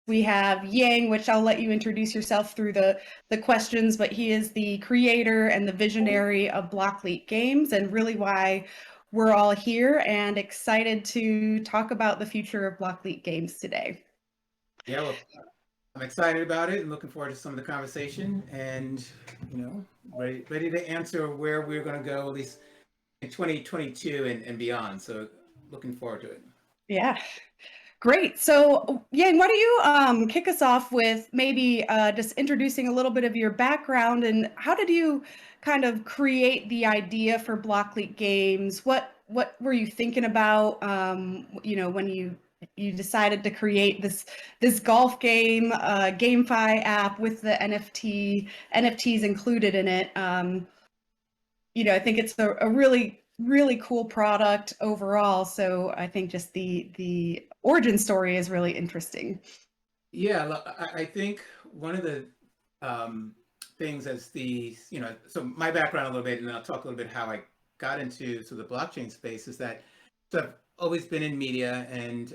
We have Yang, which I'll let you introduce yourself through the questions, but he is the creator and the visionary of Blocklete Games, and really why we're all here and excited to talk about the future of Blocklete Games today. Yeah, well, I'm excited about it and looking forward to some of the conversation and, ready to answer where we're going to go, at least in 2022 and beyond. So looking forward to it. Yeah. Great. So, Yang, why don't you kick us off with maybe just introducing a little bit of your background and how did you kind of create the idea for Blocklete Games? What were you thinking about? When you decided to create this golf game, GameFi app with the NFTs included in it. I think it's a really cool product overall. So I think just the origin story is really interesting. Yeah, I think one of the things as so my background a little bit, and then I'll talk a little bit how I got into the blockchain space is that so I've always been in media and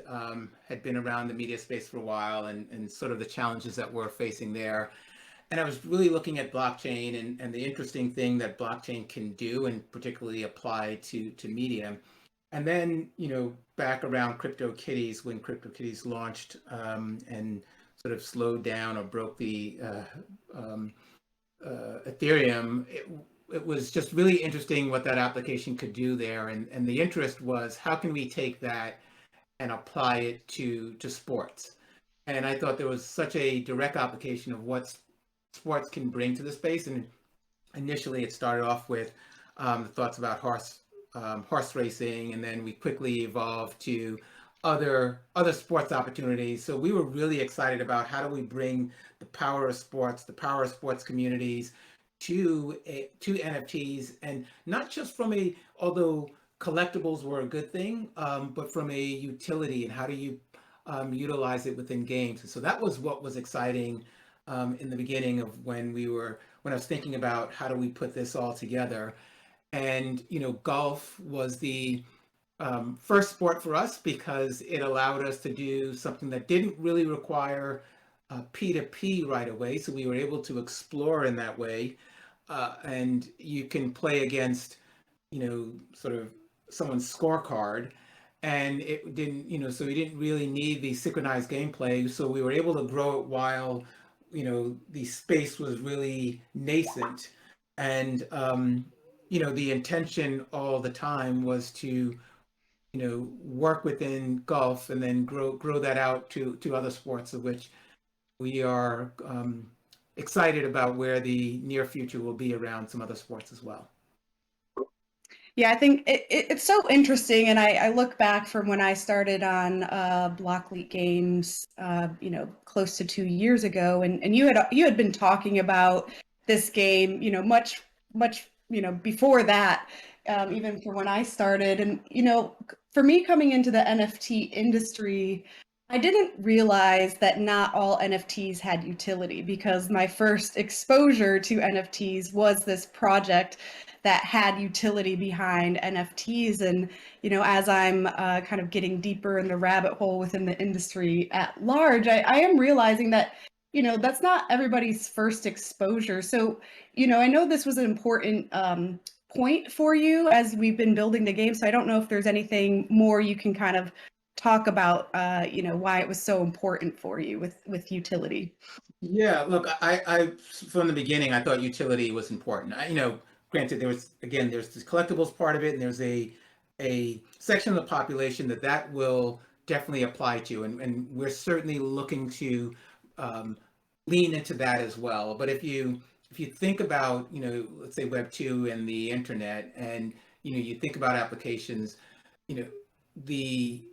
had been around the media space for a while and sort of the challenges that we're facing there. And I was really looking at blockchain and the interesting thing that blockchain can do and particularly apply to media. And then, back around CryptoKitties, when CryptoKitties launched and sort of slowed down or broke the Ethereum, it was just really interesting what that application could do there. And the interest was how can we take that and apply it to sports? And I thought there was such a direct application of what sports can bring to the space. And initially, it started off with the thoughts about horse racing, and then we quickly evolved to other sports opportunities. So we were really excited about how do we bring the power of sports, the power of sports communities to NFTs, and not just although collectibles were a good thing, but from a utility and how do you utilize it within games. And so that was what was exciting in the beginning of when I was thinking about how do we put this all together. And golf was the first sport for us because it allowed us to do something that didn't really require P2P right away. So we were able to explore in that way. And you can play against, sort of someone's scorecard. And it didn't, so we didn't really need the synchronized gameplay. So we were able to grow it while, the space was really nascent. And, the intention all the time was to work within golf and then grow that out to other sports, of which we are excited about where the near future will be around some other sports as well. Yeah, I think it's so interesting, and I look back from when I started on Blocklete Games, close to 2 years ago, and you had been talking about this game, much before that, even for when I started, and for me coming into the NFT industry. I didn't realize that not all NFTs had utility because my first exposure to NFTs was this project that had utility behind NFTs. And, as I'm kind of getting deeper in the rabbit hole within the industry at large, I am realizing that, that's not everybody's first exposure. So, I know this was an important point for you as we've been building the game. So I don't know if there's anything more you can kind of talk about, why it was so important for you with utility. Yeah, look, I from the beginning I thought utility was important. Granted there's this collectibles part of it, and there's a section of the population that will definitely apply to, and we're certainly looking to lean into that as well. But if you think about let's say Web 2 and the internet, and you think about applications, you know the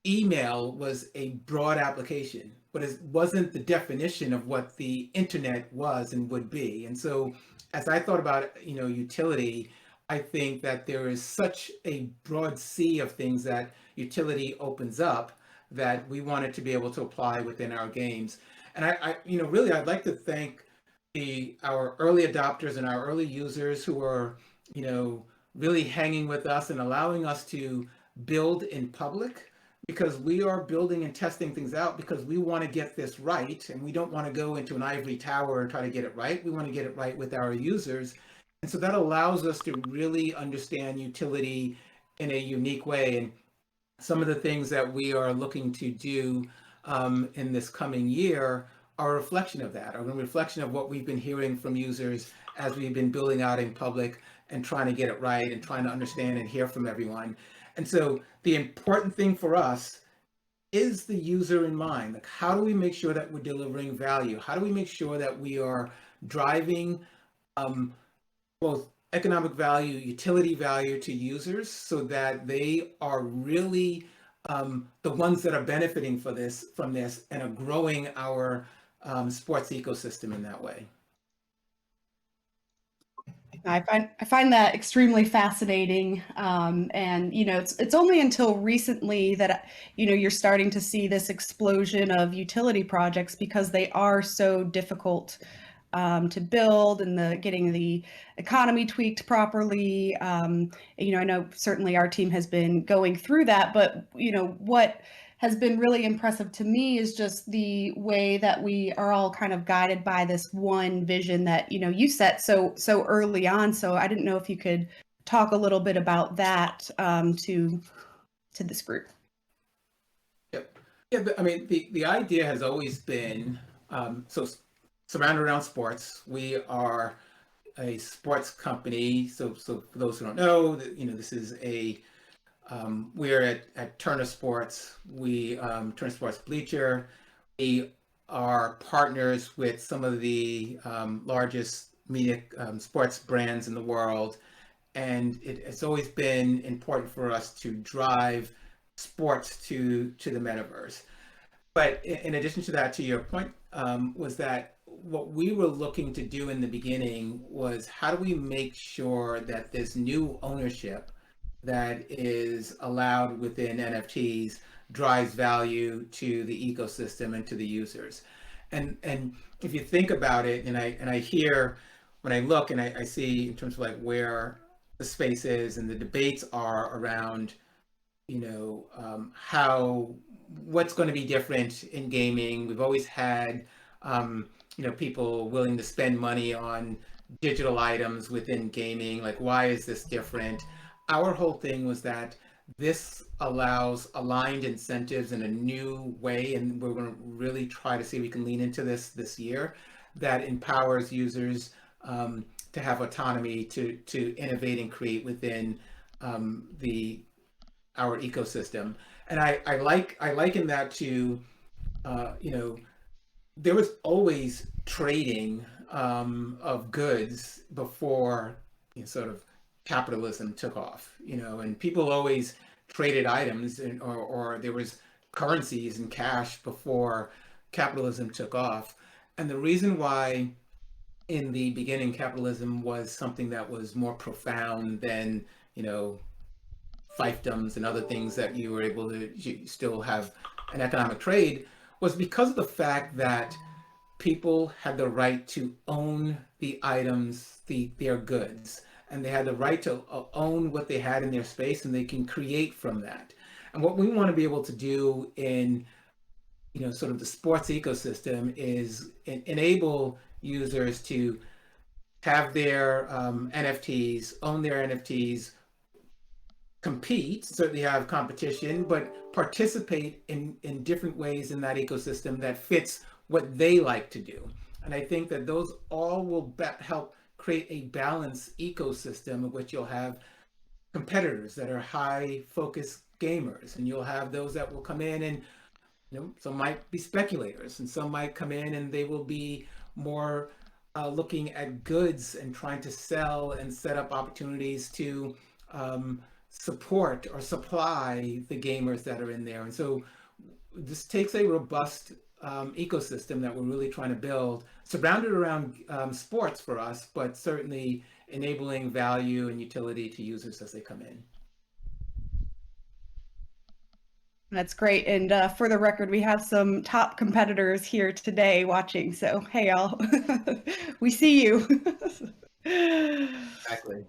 email was a broad application, but it wasn't the definition of what the internet was and would be. And so, as I thought about utility, I think that there is such a broad sea of things that utility opens up that we wanted to be able to apply within our games. And really, I'd like to thank our early adopters and our early users who are, really hanging with us and allowing us to build in public, because we are building and testing things out because we want to get this right, and we don't want to go into an ivory tower and try to get it right. We want to get it right with our users. And so that allows us to really understand utility in a unique way. And some of the things that we are looking to do in this coming year are a reflection of that, are a reflection of what we've been hearing from users as we've been building out in public and trying to get it right and trying to understand and hear from everyone. And so the important thing for us is the user in mind. Like, how do we make sure that we're delivering value? How do we make sure that we are driving um, both economic value, utility value to users so that they are really the ones that are benefiting from this and are growing our sports ecosystem in that way. I find that extremely fascinating, and it's only until recently that you're starting to see this explosion of utility projects because they are so difficult to build, and getting the economy tweaked properly. I know certainly our team has been going through that, but what has been really impressive to me is just the way that we are all kind of guided by this one vision that you set so early on. So I didn't know if you could talk a little bit about that to this group. Yep. Yeah, I mean, the idea has always been so surrounded around sports. We are a sports company. So for those who don't know, this is we're at Turner Sports. We Turner Sports Bleacher. We are partners with some of the largest media sports brands in the world, and it's always been important for us to drive sports to the metaverse. But in addition to that, to your point, was that what we were looking to do in the beginning was how do we make sure that this new ownership that is allowed within NFTs drives value to the ecosystem and to the users. And if you think about it, and I hear when I look and I see in terms of like where the space is and the debates are around, how what's going to be different in gaming. We've always had people willing to spend money on digital items within gaming. Like, why is this different? Our whole thing was that this allows aligned incentives in a new way, and we're going to really try to see if we can lean into this year, that empowers users to have autonomy to innovate and create within our ecosystem. And I liken that to there was always trading of goods before sort of capitalism took off, and people always traded items, or there was currencies and cash before capitalism took off. And the reason why in the beginning capitalism was something that was more profound than fiefdoms and other things that you were able to still have an economic trade was because of the fact that people had the right to own the items, their goods, and they had the right to own what they had in their space, and they can create from that. And what we want to be able to do in sort of the sports ecosystem is enable users to have their NFTs, own their NFTs, compete, certainly have competition, but participate in different ways in that ecosystem that fits what they like to do. And I think that those all will help create a balanced ecosystem in which you'll have competitors that are high focus gamers, and you'll have those that will come in and some might be speculators, and some might come in and they will be more looking at goods and trying to sell and set up opportunities to support or supply the gamers that are in there. And so this takes a robust ecosystem that we're really trying to build, surrounded around sports for us, but certainly enabling value and utility to users as they come in. That's great. And for the record, we have some top competitors here today watching. So, hey, y'all, we see you. Exactly.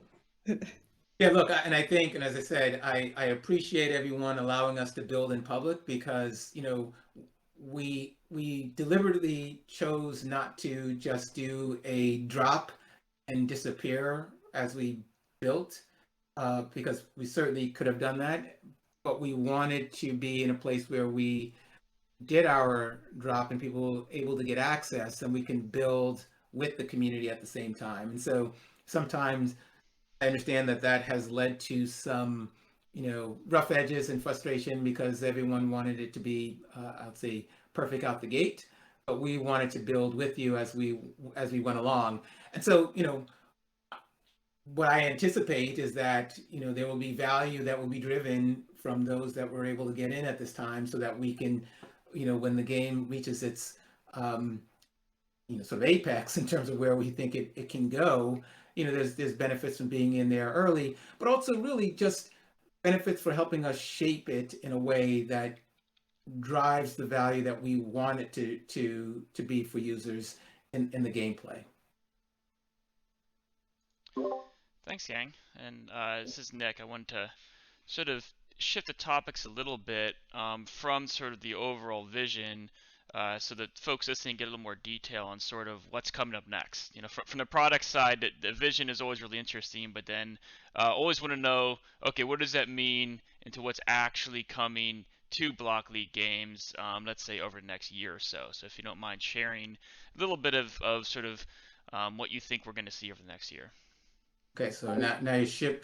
Yeah, look, and I think, and as I said, I appreciate everyone allowing us to build in public because, we deliberately chose not to just do a drop and disappear as we built, because we certainly could have done that, but we wanted to be in a place where we did our drop and people were able to get access and we can build with the community at the same time. And so sometimes I understand that that has led to some, rough edges and frustration because everyone wanted it to be, I'd say, perfect out the gate. But we wanted to build with you as we went along. And so, what I anticipate is that, there will be value that will be driven from those that were able to get in at this time, so that we can, when the game reaches its, um, sort of apex in terms of where we think it can go. There's benefits from being in there early, but also really just benefits for helping us shape it in a way that drives the value that we want it to be for users in the gameplay. Thanks, Yang. And this is Nick. I wanted to sort of shift the topics a little bit from sort of the overall vision, so that folks listening get a little more detail on sort of what's coming up next. From the product side, the vision is always really interesting, but then always want to know, okay, what does that mean into what's actually coming to Blocklete Games, let's say over the next year or so. So if you don't mind sharing a little bit of sort of what you think we're going to see over the next year. Okay, so now you're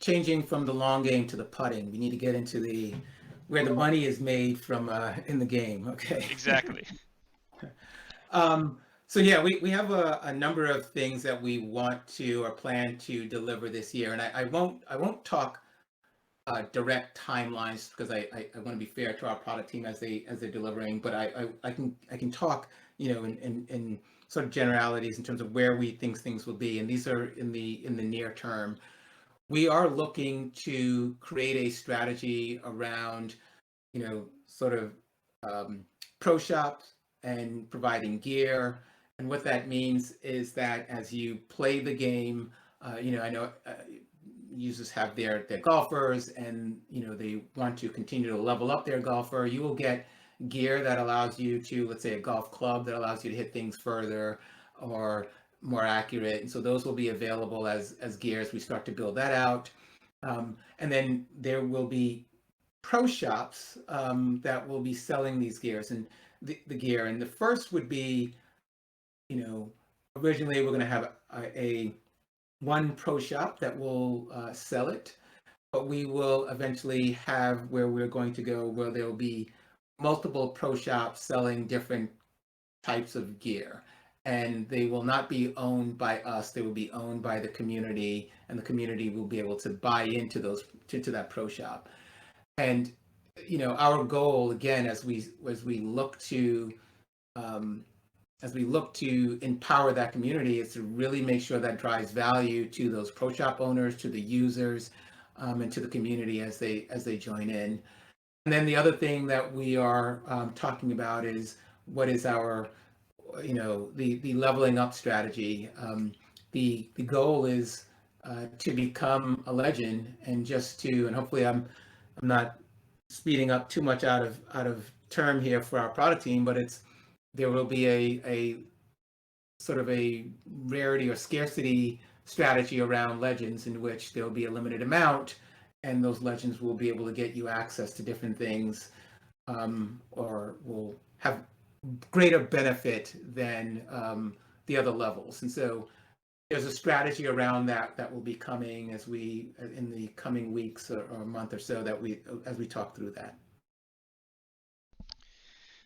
changing from the long game to the putting. We need to get into the where the money is made from in the game. Okay. Exactly. So yeah, we have a number of things that we want to or plan to deliver this year, and I won't talk direct timelines because I want to be fair to our product team as they're delivering, but I can talk, in sort of generalities in terms of where we think things will be, and these are in the near term. We are looking to create a strategy around, sort of, pro shops and providing gear. And what that means is that as you play the game, I know users have their golfers, and they want to continue to level up their golfer. You will get gear that allows you to, let's say, a golf club that allows you to hit things further or more accurate. And so those will be available as gear as we start to build that out. And then there will be pro shops that will be selling these gears and the gear. And the first would be, originally we're going to have a one pro shop that will sell it, but we will eventually have where we're going to go where there will be multiple pro shops selling different types of gear. And they will not be owned by us, they will be owned by the community, and the community will be able to buy into those to that pro shop. And our goal again, um, as we look to empower that community, is to really make sure that drives value to those pro shop owners, to the users, and to the community as they join in. And then the other thing that we are talking about is what is our, the leveling up strategy. The goal is to become a legend, and and hopefully I'm not speeding up too much out of term here for our product team, but there will be a sort of a rarity or scarcity strategy around legends, in which there'll be a limited amount, and those legends will be able to get you access to different things, or will have greater benefit than the other levels. And so there's a strategy around that will be coming as we in the coming weeks or a month or so, as we talk through that.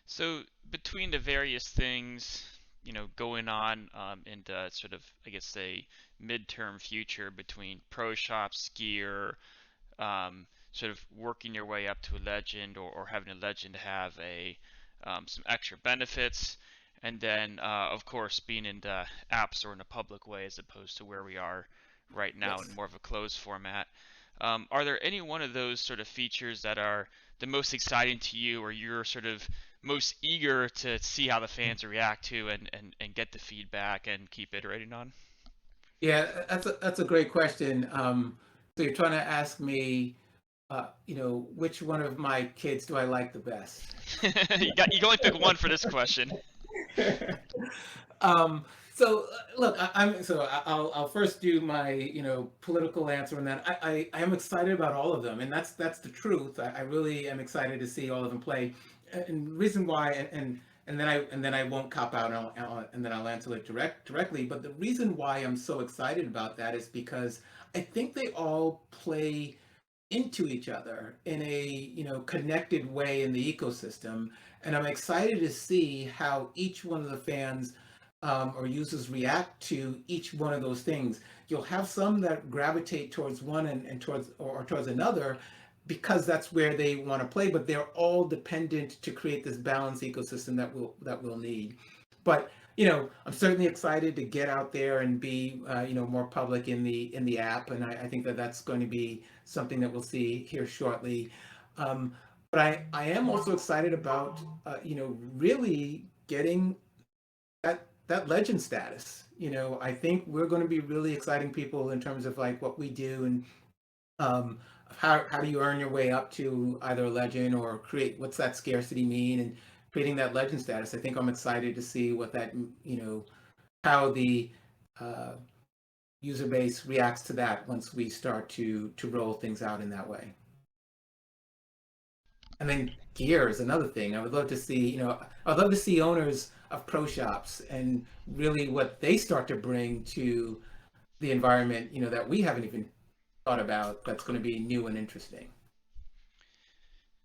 So between the various things, going on in the sort of, I guess, say, midterm future between pro shops, gear, sort of working your way up to a legend, or having a legend have some extra benefits, and then of course being in the app store in a public way as opposed to where we are right now in Yes. more of a closed format. Are there any one of those sort of features that are the most exciting to you, or you're sort of most eager to see how the fans react to, and get the feedback and keep iterating on? Yeah, that's a great question. So you're trying to ask me, which one of my kids do I like the best? You can only pick one for this question. um, so look, I'll first do my political answer, and then I am excited about all of them, and that's the truth. I really am excited to see all of them play, and the reason why, and then I won't cop out, and then I'll answer it directly. But the reason why I'm so excited about that is because I think they all play into each other in a connected way in the ecosystem, and I'm excited to see how each one of the fans or users react to each one of those things. You'll have some that gravitate towards one and towards or towards another because that's where they want to play, but they're all dependent to create this balanced ecosystem that we'll need. But I'm certainly excited to get out there and be more public in the app, and I think that that's going to be something that we'll see here shortly. But I am also excited about really getting that legend status. I think we're going to be really exciting people in terms of like what we do, and how do you earn your way up to either a legend or create, what's that scarcity mean, and creating that legend status. I think I'm excited to see what that, how the uh, user base reacts to that once we start to roll things out in that way. And then gear is another thing. I would love to see, I'd love to see owners of pro shops and really what they start to bring to the environment, that we haven't even thought about, that's going to be new and interesting.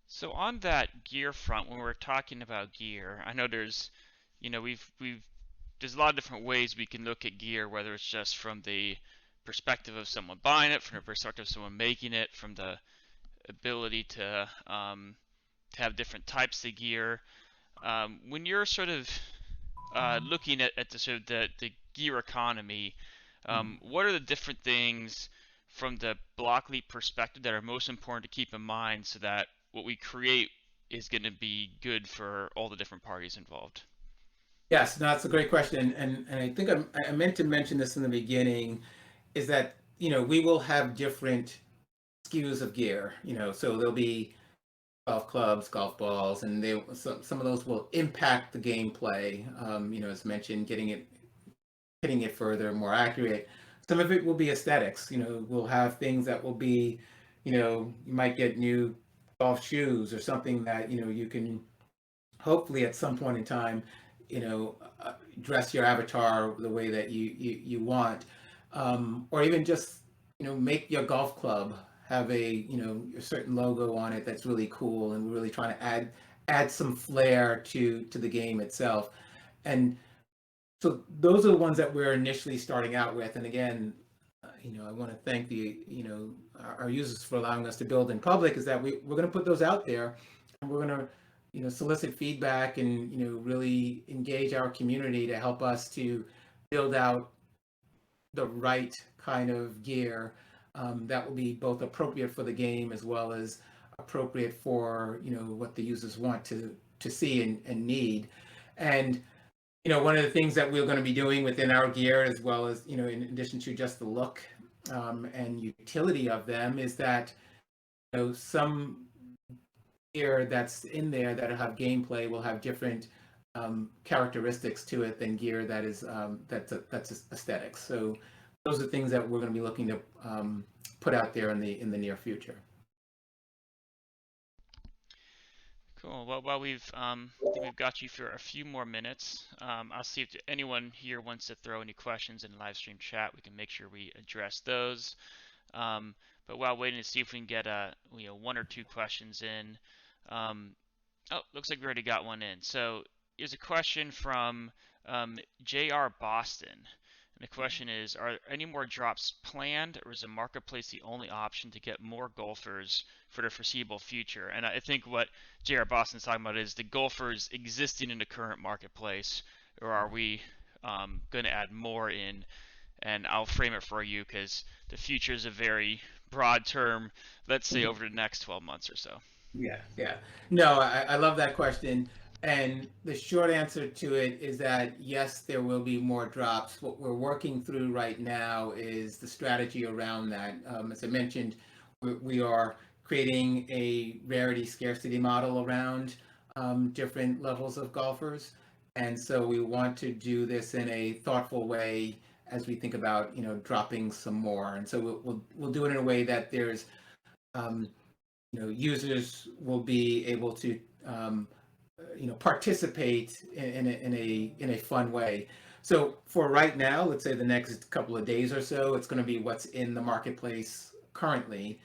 So on that gear front, when we're talking about gear, I know there's, we've there's a lot of different ways we can look at gear, whether it's just from the perspective of someone buying it, from the perspective of someone making it, from the ability to have different types of gear. When you're sort of looking at the sort of the gear economy, what are the different things from the Blocklete perspective that are most important to keep in mind so that what we create is going to be good for all the different parties involved? Yes, no, that's a great question, and I think I meant to mention this in the beginning, is that we will have different SKUs of gear. So there'll be golf clubs, golf balls, and some of those will impact the gameplay. As mentioned, hitting it further, more accurate. Some of it will be aesthetics. We'll have things that will be, you might get new golf shoes or something that you can hopefully at some point in time, dress your avatar the way that you want, or even just make your golf club have a certain logo on it that's really cool, and we're really trying to add some flair to the game itself. And so those are the ones that we're initially starting out with. And again, I want to thank our users for allowing us to build in public. Is that we're going to put those out there, and we're going to solicit feedback and really engage our community to help us to build out the right kind of gear that will be both appropriate for the game as well as appropriate for what the users want to see and need. And one of the things that we're going to be doing within our gear, as well as in addition to just the look and utility of them, is that some gear that's in there that have gameplay will have different characteristics to it than gear that is that's aesthetics. So those are things that we're going to be looking to put out there in the near future. Cool. Well, while I think we've got you for a few more minutes. I'll see if anyone here wants to throw any questions in the live stream chat. We can make sure we address those. But while waiting to see if we can get one or two questions in, oh, looks like we already got one in. So here's a question from JR Boston. And the question is, are any more drops planned, or is the marketplace the only option to get more golfers for the foreseeable future? And I think what JR Boston's talking about is the golfers existing in the current marketplace, or are we going to add more in? And I'll frame it for you because the future is a very broad term, let's say over the next 12 months or so. Yeah. No, I love that question. And the short answer to it is that yes, there will be more drops. What we're working through right now is the strategy around that. As I mentioned, we are creating a rarity scarcity model around different levels of golfers. And so we want to do this in a thoughtful way as we think about, dropping some more. And so we'll do it in a way that there's, um, users will be able to participate in a fun way. So for right now, let's say the next couple of days or so, it's going to be what's in the marketplace currently.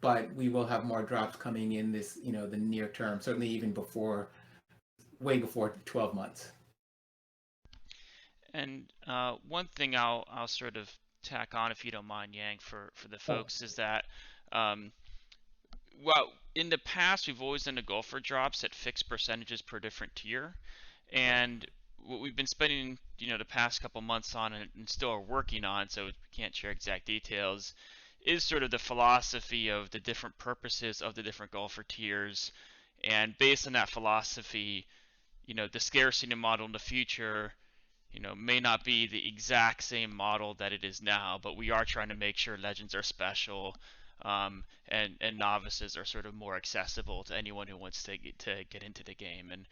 But we will have more drops coming in this, the near term, certainly even way before 12 months. And one thing I'll sort of tack on, if you don't mind, Yang, for the folks, is that um, well, in the past we've always done the golfer drops at fixed percentages per different tier, and what we've been spending the past couple months on and still are working on, so we can't share exact details, is sort of the philosophy of the different purposes of the different golfer tiers, and based on that philosophy, the scarcity model in the future may not be the exact same model that it is now, but we are trying to make sure legends are special, and novices are sort of more accessible to anyone who wants to get into the game. And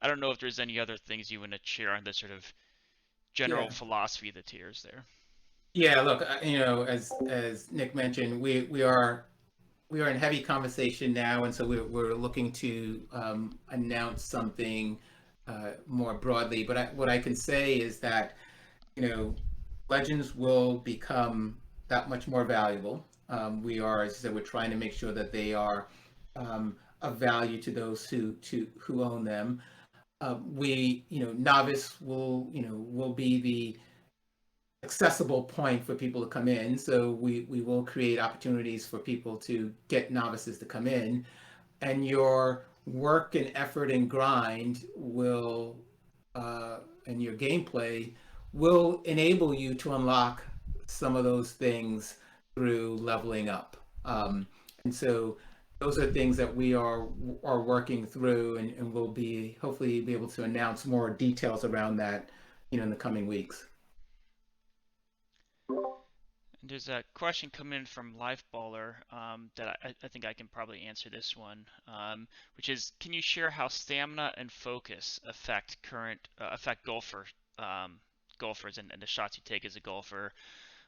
I don't know if there's any other things you want to share on the sort of general Yeah. philosophy of the tiers there. Yeah, look, as Nick mentioned, we are in heavy conversation now, and so we're looking to announce something more broadly. But what I can say is that legends will become that much more valuable. We are, as I said, we're trying to make sure that they are of value to those who own them. Novice will be the accessible point for people to come in. So we will create opportunities for people to get novices to come in, and your work and effort and grind will and your gameplay will enable you to unlock some of those things through leveling up. And so those are things that we are working through, and we'll be hopefully be able to announce more details around that in the coming weeks. And there's a question coming in from Lifeballer that I think I can probably answer this one, which is, can you share how stamina and focus affect golfers and the shots you take as a golfer,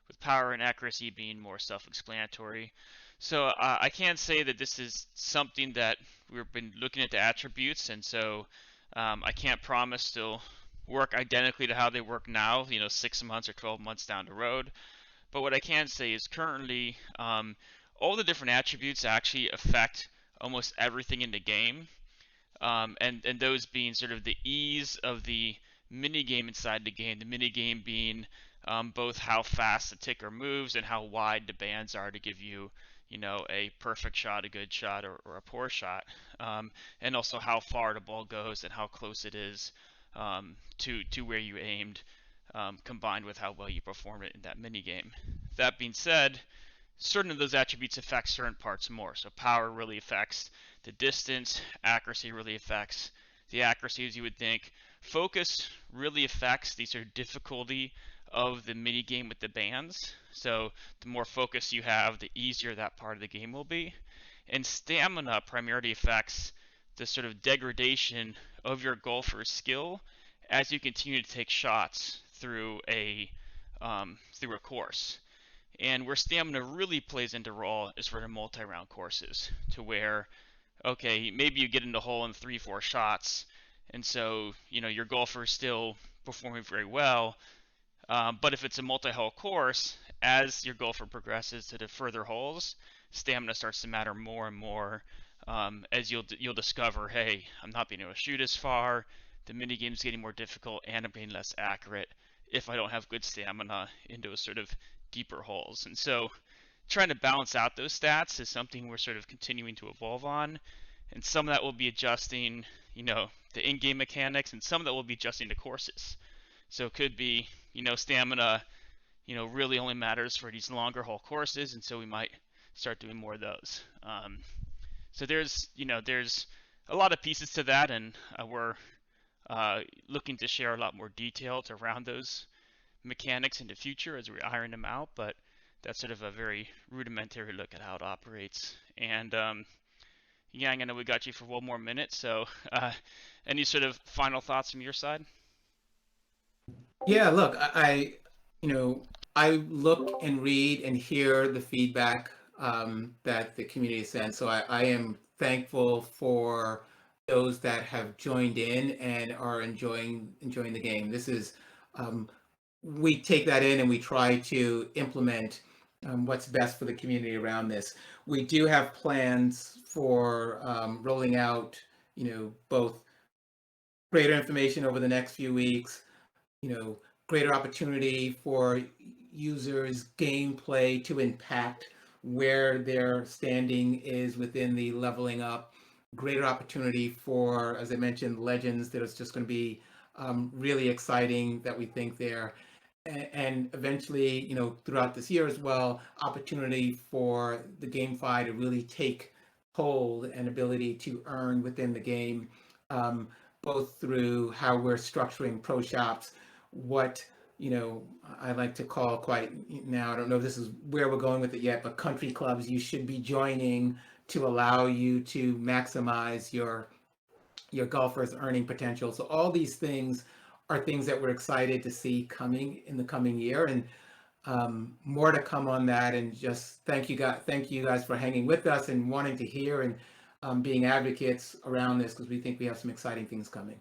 with power and accuracy being more self-explanatory? So I can say that this is something that we've been looking at the attributes, and so I can't promise they'll work identically to how they work now, 6 months or 12 months down the road. But what I can say is currently, all the different attributes actually affect almost everything in the game, and those being sort of the ease of the mini game inside the game. The mini game being both how fast the ticker moves and how wide the bands are to give you, a perfect shot, a good shot, or a poor shot, and also how far the ball goes and how close it is to where you aimed, combined with how well you perform it in that mini game. That being said, certain of those attributes affect certain parts more. So power really affects the distance, accuracy really affects the accuracy, as you would think. Focus really affects the sort of difficulty of the mini game with the bands. So the more focus you have, the easier that part of the game will be. And stamina primarily affects the sort of degradation of your golfer's skill as you continue to take shots through a course. And where stamina really plays into role is for the multi-round courses, to where, okay, maybe you get in the hole in 3-4 shots, and so your golfer is still performing very well. But if it's a multi-hole course, as your golfer progresses to the further holes, stamina starts to matter more and more, as you'll discover, hey, I'm not being able to shoot as far, the mini game's getting more difficult, and I'm being less accurate if I don't have good stamina in those sort of deeper holes. And so trying to balance out those stats is something we're sort of continuing to evolve on, and some of that will be adjusting the in-game mechanics, and some of that will be adjusting the courses. So it could be stamina really only matters for these longer hole courses, and so we might start doing more of those. So there's a lot of pieces to that, and we're looking to share a lot more details around those mechanics in the future as we iron them out. But that's sort of a very rudimentary look at how it operates. And Yang, I know we got you for one more minute, so any sort of final thoughts from your side? Yeah, look, you know, I look and read and hear the feedback that the community sends. So I am thankful for those that have joined in and are enjoying the game. This is we take that in and we try to implement what's best for the community around this. We do have plans for rolling out, both greater information over the next few weeks, you know, greater opportunity for users' gameplay to impact where their standing is within the leveling up, greater opportunity for, as I mentioned, legends that is just going to be really exciting that we think there. And eventually, throughout this year as well, opportunity for the GameFi to really take hold and ability to earn within the game, both through how we're structuring pro shops, what I like to call quite now, I don't know if this is where we're going with it yet, but country clubs you should be joining to allow you to maximize your golfer's earning potential. So all these things are things that we're excited to see coming in the coming year, and more to come on that. And just thank you guys for hanging with us and wanting to hear and being advocates around this, because we think we have some exciting things coming.